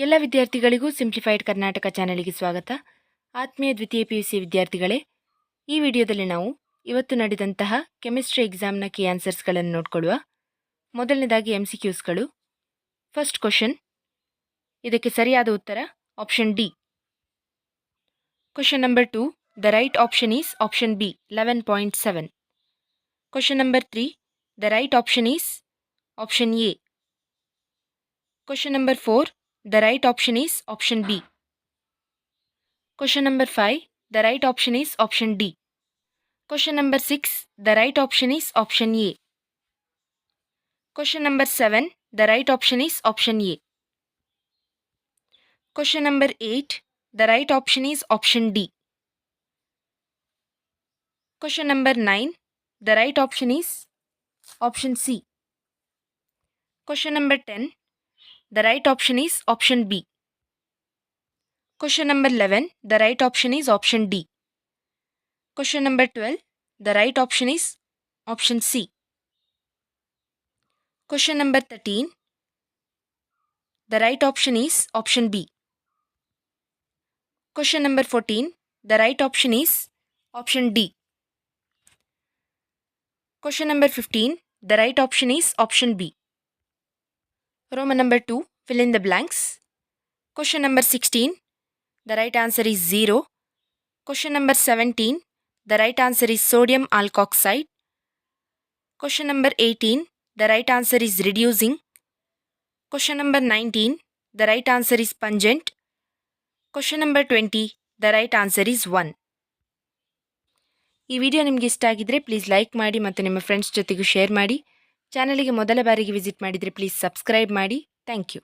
ಎಲ್ಲ ವಿದ್ಯಾರ್ಥಿಗಳಿಗೂ ಸಿಂಪ್ಲಿಫೈಡ್ ಕರ್ನಾಟಕ ಚಾನೆಲ್ಗೆ ಸ್ವಾಗತ. ಆತ್ಮೀಯ ದ್ವಿತೀಯ PUC ವಿದ್ಯಾರ್ಥಿಗಳೇ, ಈ ವಿಡಿಯೋದಲ್ಲಿ ನಾವು ಇವತ್ತು ನಡೆದಂತಹ ಕೆಮಿಸ್ಟ್ರಿ ಎಕ್ಸಾಮ್ನ ಕೀ ಆನ್ಸರ್ಸ್ಗಳನ್ನು ನೋಡ್ಕೊಳ್ಳುವ. ಮೊದಲನೇದಾಗಿ MCQsಗಳು. ಫಸ್ಟ್ ಕ್ವಶನ್, ಇದಕ್ಕೆ ಸರಿಯಾದ ಉತ್ತರ option D. Question number 2, the right option is option B 11.7. Question number 3, the right option is option A. Question number 4, the right option is option B. Question number 5, the right option is option D. Question number 6, the right option is option A. Question number 7, the right option is option A. Question number 8, the right option is option D. Question number 9, the right option is option C. Question number 10, the right option is option B. Question number 11, the right option is option D. Question number 12, the right option is option C. Question number 13, the right option is option B. Question number 14, the right option is option D. Question number 15, the right option is option B. Roman number 2, fill in the blanks. Question number 16, the right answer is 0. Question number 17, the right answer is sodium alkoxide. Question number 18, the right answer is reducing. Question number 19, the right answer is pungent. Question number 20, the right answer is 1. ಈ video ನಿಮಗೆ ಇಷ್ಟ ಆಗಿದ್ರೆ please like ಮಾಡಿ ಮತ್ತು ನಿಮ್ಮ friends ಜೊತೆಗೂ share ಮಾಡಿ. ಚಾನಲ್ಗೆ ಮೊದಲ ಬಾರಿಗೆ ವಿಸಿಟ್ ಮಾಡಿದರೆ ಪ್ಲೀಸ್ ಸಬ್ಸ್ಕ್ರೈಬ್ ಮಾಡಿ. Thank you.